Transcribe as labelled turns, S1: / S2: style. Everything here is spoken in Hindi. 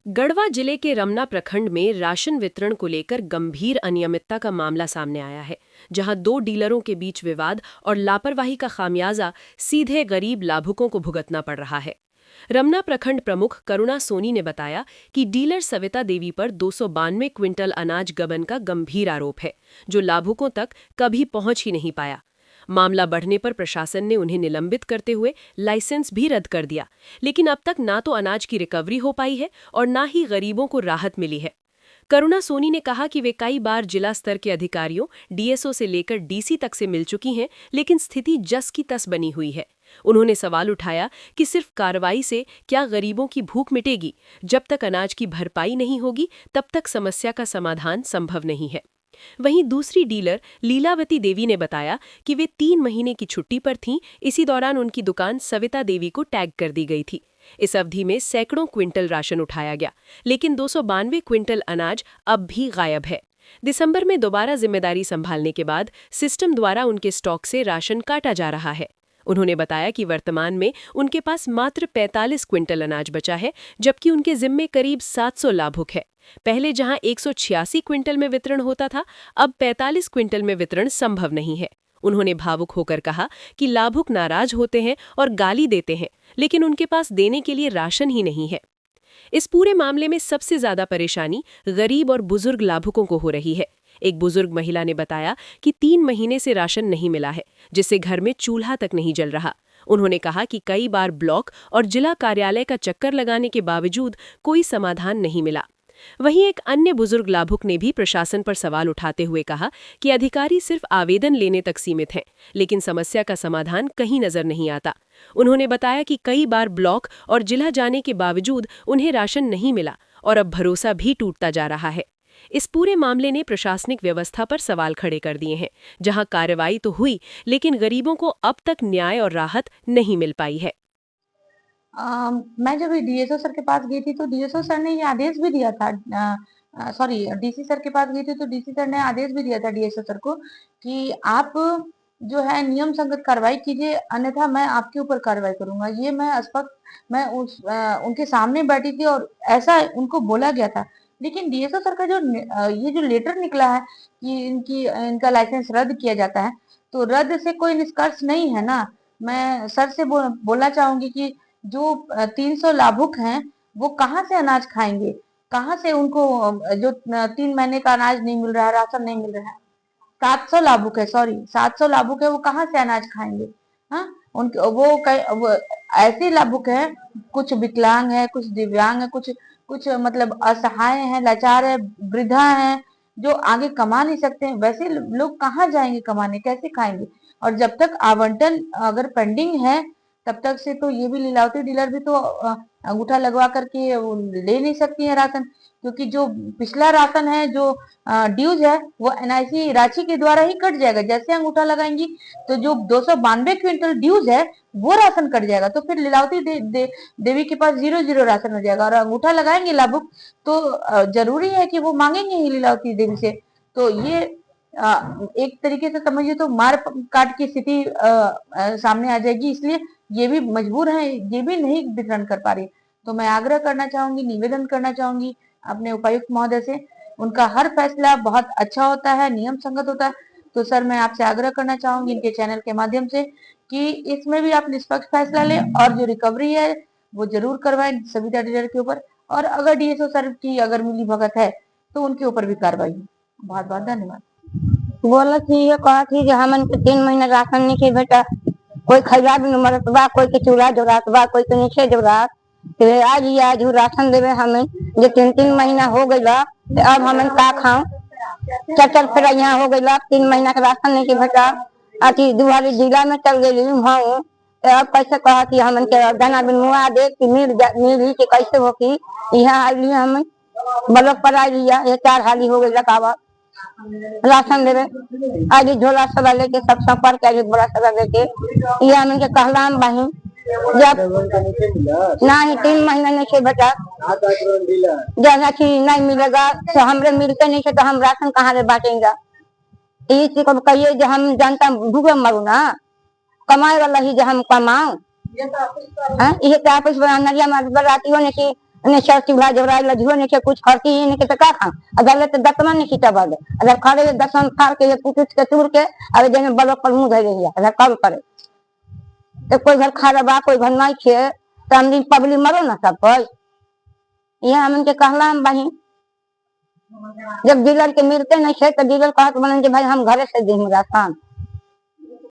S1: गढ़वा जिले के रमना प्रखंड में राशन वितरण को लेकर गंभीर अनियमितता का मामला सामने आया है, जहां 2 डीलरों के बीच विवाद और लापरवाही का खामियाजा सीधे गरीब लाभुकों को भुगतना पड़ रहा है। रमना प्रखंड प्रमुख करुणा सोनी ने बताया कि डीलर सविता देवी पर 292 क्विंटल अनाज गबन का गंभीर आरोप है, जो लाभुकों तक कभी पहुंच ही नहीं पाया। मामला बढ़ने पर प्रशासन ने उन्हें निलंबित करते हुए लाइसेंस भी रद्द कर दिया, लेकिन अब तक ना तो अनाज की रिकवरी हो पाई है और ना ही गरीबों को राहत मिली है। करुणा सोनी ने कहा कि वे कई बार जिला स्तर के अधिकारियों, डीएसओ से लेकर डीसी तक से मिल चुकी हैं, लेकिन स्थिति जस की तस बनी हुई है। उन्होंने सवाल उठाया कि सिर्फ कार्रवाई से क्या गरीबों की भूख मिटेगी? जब तक अनाज की भरपाई नहीं होगी, तब तक समस्या का समाधान संभव नहीं है। वहीं दूसरी डीलर लीलावती देवी ने बताया कि वे 3 महीने की छुट्टी पर थीं। इसी दौरान उनकी दुकान सविता देवी को टैग कर दी गई थी। इस अवधि में सैकड़ों क्विंटल राशन उठाया गया, लेकिन 292 क्विंटल अनाज अब भी गायब है। दिसंबर में दोबारा जिम्मेदारी संभालने के बाद सिस्टम द्वारा उनके स्टॉक से राशन काटा जा रहा है। उन्होंने बताया कि वर्तमान में उनके पास मात्र 45 क्विंटल अनाज बचा है, जबकि उनके जिम्मे करीब 700 लाभुक है। पहले जहां 186 क्विंटल में वितरण होता था, अब 45 क्विंटल में वितरण संभव नहीं है। उन्होंने भावुक होकर कहा कि लाभुक नाराज होते हैं और गाली देते हैं, लेकिन उनके पास देने के लिए राशन ही नहीं है। इस पूरे मामले में सबसे ज्यादा परेशानी गरीब और बुजुर्ग लाभुकों को हो रही है। एक बुजुर्ग महिला ने बताया कि 3 महीने से राशन नहीं मिला है, जिससे घर में चूल्हा तक नहीं जल रहा। उन्होंने कहा कि कई बार ब्लॉक और जिला कार्यालय का चक्कर लगाने के बावजूद कोई समाधान नहीं मिला। वहीं एक अन्य बुजुर्ग लाभुक ने भी प्रशासन पर सवाल उठाते हुए कहा कि अधिकारी सिर्फ आवेदन लेने तक सीमित हैं, लेकिन समस्या का समाधान कहीं नजर नहीं आता। उन्होंने बताया कि कई बार ब्लॉक और जिला जाने के बावजूद उन्हें राशन नहीं मिला और अब भरोसा भी टूटता जा रहा है। इस पूरे मामले ने प्रशासनिक व्यवस्था पर सवाल खड़े कर दिए हैं, जहां कार्रवाई तो हुई, लेकिन गरीबों को अब तक न्याय और राहत नहीं मिल पाई है।
S2: मैं जब डीएसओ सर के पास गई थी तो डीएसओ सर ने ये आदेश भी दिया था, सॉरी डीसी सर के पास गई थी तो डीसी सर ने आदेश भी दिया था डीएसओ सर को कि आप जो है नियम संगत कार्रवाई कीजिए, अन्यथा मैं आपके ऊपर कार्रवाई करूंगा। ये मैं उनके सामने बैठी थी और ऐसा उनको बोला गया था। लेकिन डीएसओ सर का ये जो लेटर निकला है कि इनका लाइसेंस रद्द किया जाता है, तो रद्द से कोई निष्कर्ष नहीं है ना। मैं सर से बोलना चाहूंगी कि जो 300 लाभुक हैं वो कहाँ से अनाज खाएंगे, कहाँ से उनको जो 3 महीने का अनाज नहीं मिल रहा है, राशन नहीं मिल रहा है। 700 लाभुक है, सॉरी 700 लाभुक है, वो कहाँ से अनाज खाएंगे? हाँ, उनके वो ऐसे लाभुक है, कुछ विकलांग है, कुछ दिव्यांग है, कुछ कुछ मतलब असहाय है, लाचार है, वृद्धा है, जो आगे कमा नहीं सकते हैं। वैसे लोग कहाँ जाएंगे कमाने, कैसे खाएंगे? और जब तक आवंटन अगर पेंडिंग है, तब तक से तो ये भी लीलावती डीलर भी तो अंगूठा लगवा करके वो ले नहीं सकती है राशन, क्योंकि जो पिछला राशन है, जो ड्यूज है, वो एनआईसी रांची के द्वारा ही कट जाएगा। जैसे अंगूठा लगाएंगी तो जो 292 क्विंटल ड्यूज है वो राशन कट जाएगा, तो फिर लीलावती देवी के पास 0-0 राशन हो जाएगा। और अंगूठा लगाएंगे लाभुक तो जरूरी है कि वो मांगेंगे ही लीलावती देवी से। तो ये एक तरीके से समझिए तो मार काट की स्थिति सामने आ जाएगी। इसलिए ये भी मजबूर है, ये भी नहीं वितरण कर पा रही। तो मैं आग्रह करना चाहूंगी, निवेदन करना चाहूंगी अपने उपायुक्त महोदय से। उनका हर फैसला बहुत अच्छा होता है, नियम संगत होता है। तो सर मैं आपसे आग्रह करना चाहूंगी इनके चैनल के माध्यम से कि इसमें भी आप निष्पक्ष फैसला लें और जो रिकवरी है वो जरूर करवाएं सविता डीलर के ऊपर। और अगर डीएसओ सर की अगर मिली भगत है तो उनके ऊपर भी कार्रवाई हो। बहुत बहुत धन्यवाद।
S3: बोला थी ये कहा थी जो हमन के 3 महीना राशन नहीं के बेटा, कोई खैरा भी मरत बा, कोई के चूल्हा जोरात बा, कोई के नीचे जोरात। तो आज राशन देवे हमें जो 3-3 महीना हो गईला, तो अब हमन का खाऊं? चल फिर यहाँ हो गईला 3 महीना का राशन नहीं के बेटा। अति दुआरी जिला में चल गई हूँ, तो अब कैसे कहा कि हमन के दाना बिनुआ दे कि मिल के कैसे हो कि यहाँ आई हमन ब्लॉक पर आई लिया। ये 4 हाली हो गई लकावा राशन देवे। आज झोला सदा लेके सब सफर के बड़ा सदा लेके ये हमन के कहलाम बहिन जब नहीं 3 महीना नहीं से बेटा, जैसा चीज नहीं मिलेगा तो हमरे मिलते नहीं तो हम राशन कहाँ से बांटेंगे? इसी को कहिए जो हम जनता भूखे मरू ना, कमाए वाला ही जो हम कमाऊ। ये तो ऑफिस नरिया में बरातियों ने की ने चार चूल्हा जबरा लजुओ ने के कुछ खर्ची ने के का खा अगर तो दतमा ने खींचा बागे अगर खाले दसन फाड़ के कुछ के तूर के अगर जने बलक पर मुंह धरे या अगर कल करे तो कोई घर खा रहा कोई घर नहीं खे तो हम दिन पब्लिक मरो ना सब कोई ये हम के कहला हम बहिन जब डीलर के मिलते नहीं थे तो डीलर कहत बने भाई हम घरे से दी राशन